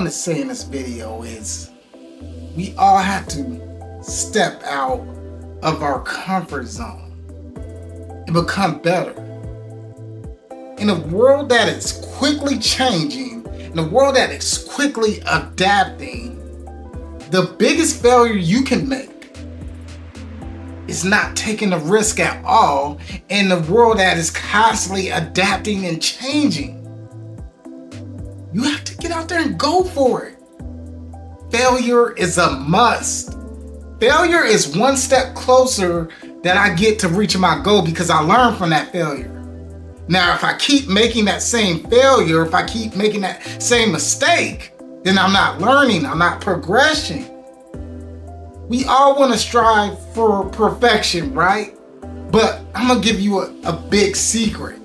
want to say in this video is we all have to step out of our comfort zone and become better. In a world that is quickly changing, in a world that is quickly adapting, the biggest failure you can make is not taking a risk at all in a world that is constantly adapting and changing. You have to get out there and go for it. Failure is a must. Failure is one step closer that I get to reaching my goal because I learned from that failure. Now, if I keep making that same failure, if I keep making that same mistake, then I'm not learning, I'm not progressing. We all want to strive for perfection, right? But I'm going to give you a big secret.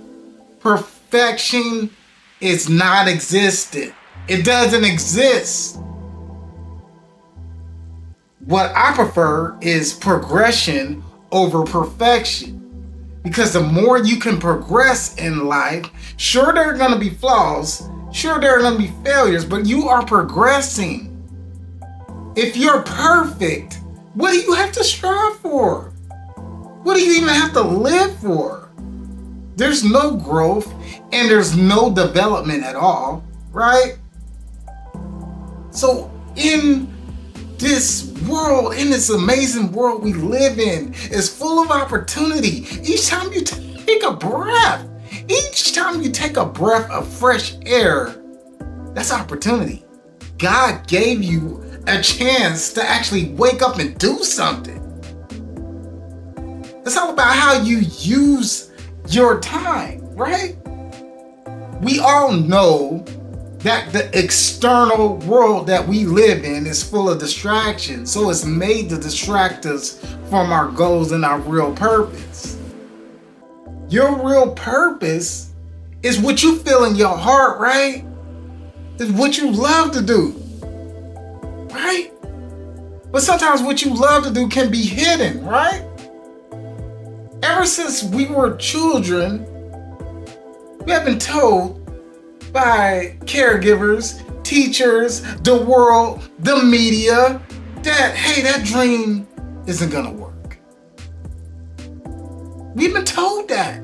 Perfection is not existent. It doesn't exist. What I prefer is progression over perfection. Because the more you can progress in life, sure there are going to be flaws, sure there are going to be failures, but you are progressing. If you're perfect, what do you have to strive for? What do you even have to live for? There's no growth and there's no development at all, right? So in this world, in this amazing world we live in, is full of opportunity. Each time you take a breath, each time you take a breath of fresh air, that's opportunity. God gave you a chance to actually wake up and do something. It's all about how you use your time, right? We all know that the external world that we live in is full of distractions. So it's made to distract us from our goals and our real purpose. Your real purpose is what you feel in your heart, right? It's what you love to do, right? But sometimes what you love to do can be hidden, right? Ever since we were children, we have been told by caregivers, teachers, the world, the media, that, hey, that dream isn't gonna work. We've been told that.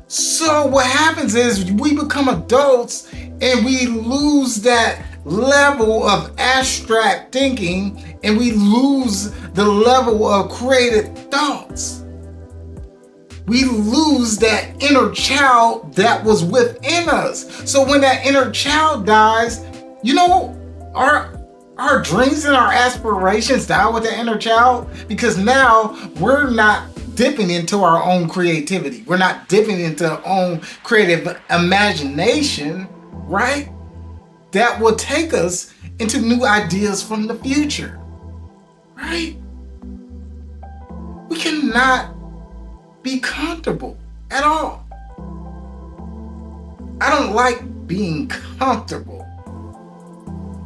So what happens is we become adults and we lose that level of abstract thinking and we lose the level of creative thoughts. We lose that inner child that was within us. So when that inner child dies, you know, our dreams and our aspirations die with that inner child because now we're not dipping into our own creativity. We're not dipping into our own creative imagination, right? That will take us into new ideas from the future, right? We cannot be comfortable at all. I don't like being comfortable.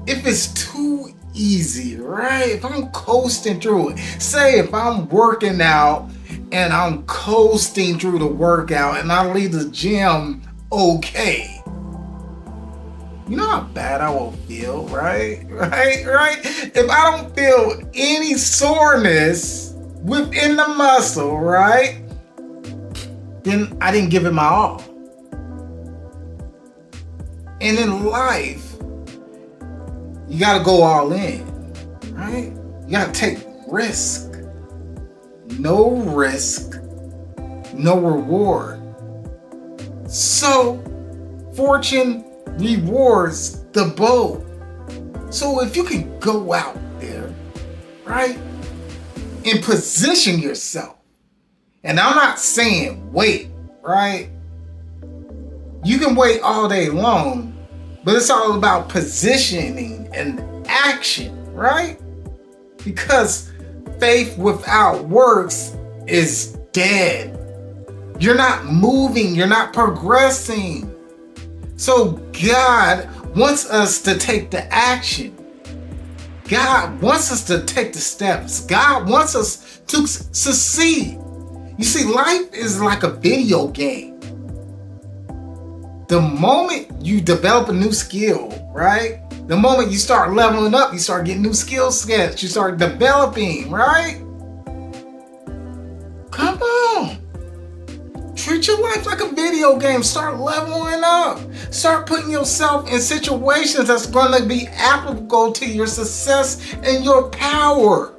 If it's too easy, right? If I'm coasting through it, say if I'm working out and I'm coasting through the workout and I leave the gym okay, you know how bad I will feel, right? Right? If I don't feel any soreness within the muscle, right? Then I didn't give it my all. And in life, you gotta go all in, right? You gotta take risk. No risk, no reward. So, fortune rewards the bold. So if you can go out there, right, and position yourself, and I'm not saying wait, right? You can wait all day long, but it's all about positioning and action, right? Because faith without works is dead. You're not moving, you're not progressing. So God wants us to take the action. God wants us to take the steps. God wants us to succeed. You see, life is like a video game. The moment you develop a new skill, right? The moment you start leveling up, you start getting new skill sets, you start developing, right? Come on. Treat your life like a video game. Start leveling up. Start putting yourself in situations that's going to be applicable to your success and your power.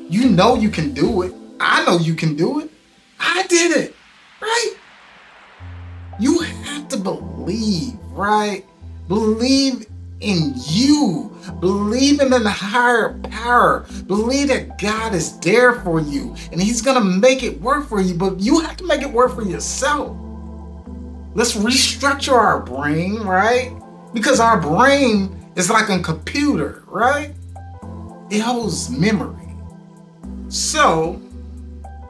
You know you can do it. I know you can do it. I did it, right? You have to believe, right? Believe in you. Believe in the higher power. Believe that God is there for you and He's going to make it work for you, but you have to make it work for yourself. Let's restructure our brain, right? Because our brain is like a computer, right? It holds memory. So,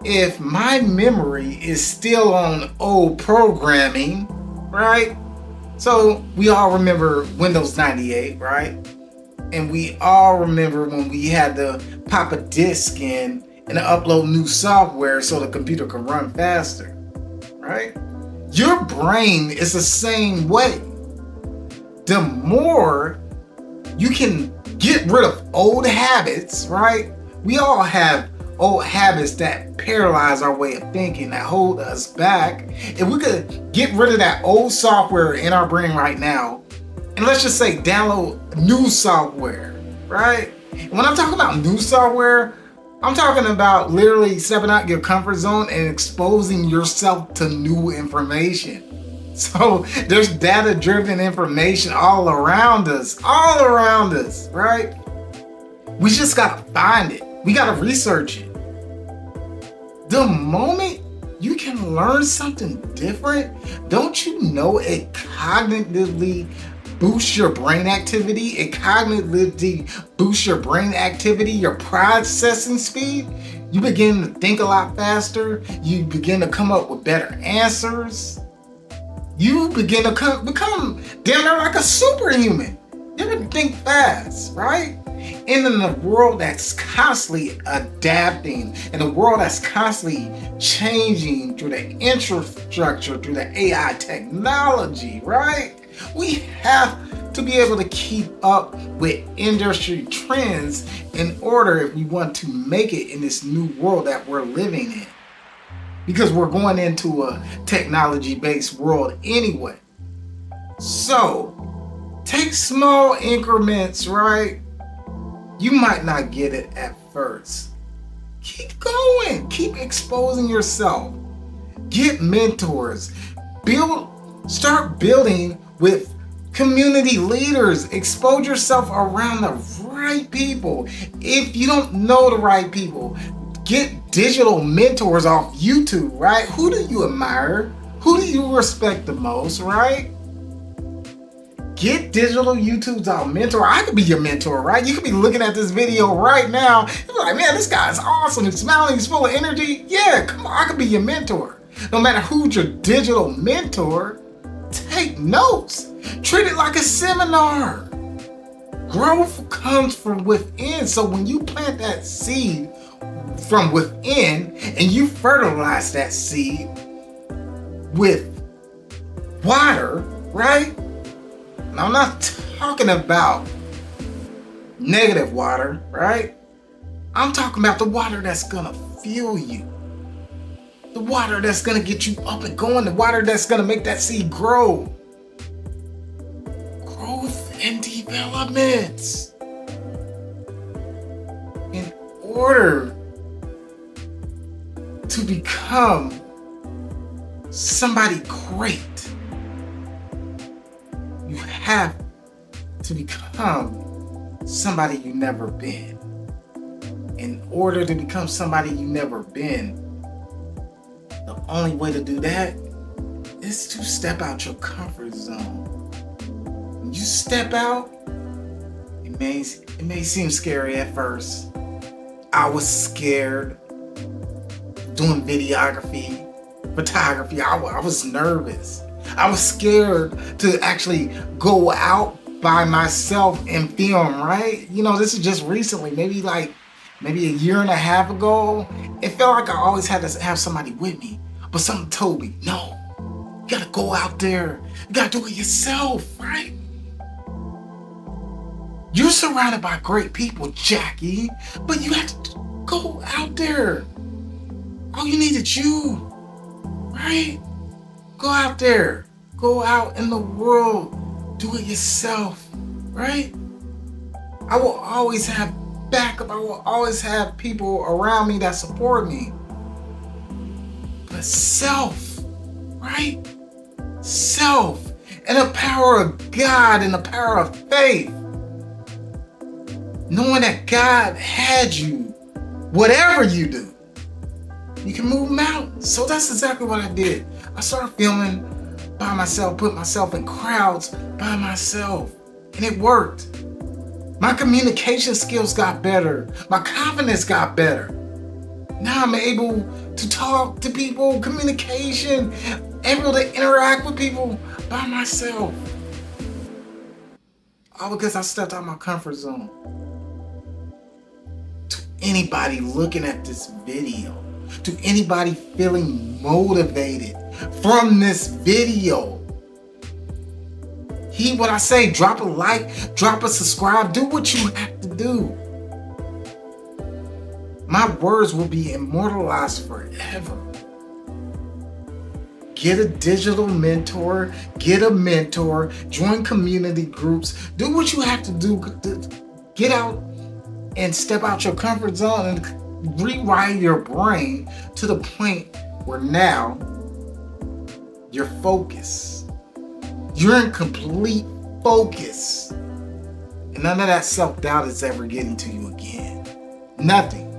if my memory is still on old programming, right? So we all remember Windows 98, right? And we all remember when we had to pop a disk in and upload new software so the computer can run faster, right? Your brain is the same way. The more you can get rid of old habits, right? We all have old habits that paralyze our way of thinking, that hold us back. If we could get rid of that old software in our brain right now, and let's just say download new software, right? And when I'm talking about new software, I'm talking about literally stepping out your comfort zone and exposing yourself to new information. So there's data-driven information all around us, right? We just gotta find it. We gotta research it. The moment you can learn something different, don't you know it cognitively boosts your brain activity? It cognitively boosts your brain activity, your processing speed. You begin to think a lot faster. You begin to come up with better answers. You begin to become damn near like a superhuman. You can think fast, right? And in a world that's constantly adapting, in a world that's constantly changing through the infrastructure, through the AI technology, right? We have to be able to keep up with industry trends in order if we want to make it in this new world that we're living in. Because we're going into a technology-based world anyway. So, take small increments, right? You might not get it at first. Keep going. Keep exposing yourself. Get mentors. Start building with community leaders. Expose yourself around the right people. If you don't know the right people, get digital mentors off YouTube, right? Who do you admire? Who do you respect the most, right? Get digital YouTube's our mentor. I could be your mentor, right? You could be looking at this video right now. You're like, man, this guy's awesome. He's smiling. He's full of energy. Yeah, come on. I could be your mentor. No matter who's your digital mentor, take notes. Treat it like a seminar. Growth comes from within. So when you plant that seed from within and you fertilize that seed with water, right? Now, I'm not talking about negative water, right? I'm talking about the water that's gonna fuel you. The water that's gonna get you up and going. The water that's gonna make that seed grow. Growth and development. In order to become somebody great, you have to become somebody you've never been. In order to become somebody you've never been, the only way to do that is to step out your comfort zone. When you step out, it may seem scary at first. I was scared doing videography, photography. I was nervous. I was scared to actually go out by myself and film, right? You know, this is just recently, maybe a year and a half ago. It felt like I always had to have somebody with me, but something told me, no, You gotta go out there. You gotta do it yourself, right? You're surrounded by great people, Jackie, but you have to go out there. All you need is you, right? Go out there. Go out in the world. Do it yourself, right? I will always have backup. I will always have people around me that support me. But self, right? Self and the power of God and the power of faith. Knowing that God had you, whatever you do, you can move mountains. So that's exactly what I did. I started filming by myself, put myself in crowds by myself, and it worked. My communication skills got better. My confidence got better. Now I'm able to talk to people, communication, able to interact with people by myself. All because I stepped out of my comfort zone. To anybody looking at this video, to anybody feeling motivated from this video, heed what I say. Drop a like, drop a subscribe, do what you have to do. My words will be immortalized forever. Get a digital mentor, get a mentor, join community groups, do what you have to do to get out and step out your comfort zone and rewire your brain to the point where now you're focused. You're in complete focus. And none of that self-doubt is ever getting to you again. Nothing.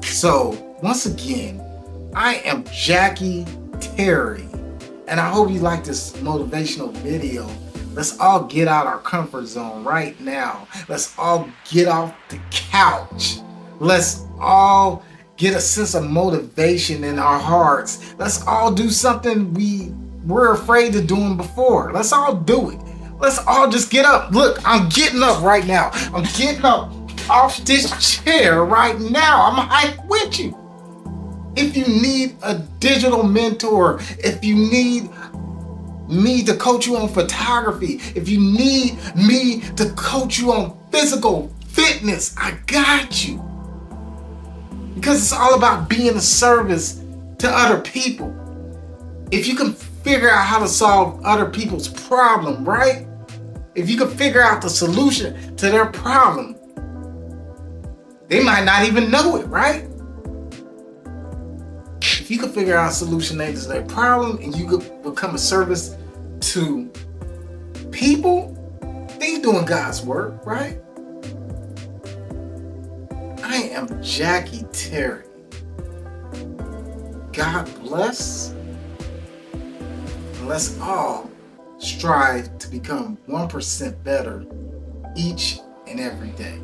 So, once again, I am Jackie Terry, and I hope you like this motivational video. Let's all get out our comfort zone right now. Let's all get off the couch. Let's all get a sense of motivation in our hearts. Let's all do something we were afraid of doing before. Let's all do it. Let's all just get up. Look, I'm getting up right now. I'm getting up off this chair right now. I'm hyped with you. If you need a digital mentor, if you need me to coach you on photography, if you need me to coach you on physical fitness, I got you. Because it's all about being of service to other people. If you can figure out how to solve other people's problem, right? If you can figure out the solution to their problem, they might not even know it, right? If you can figure out a solution to their problem and you could become a service to people, then you're doing God's work, right? I am Jackie Terry. God bless. And let's all strive to become 1% better each and every day.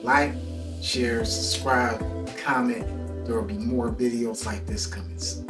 Like, share, subscribe, comment. There will be more videos like this coming soon.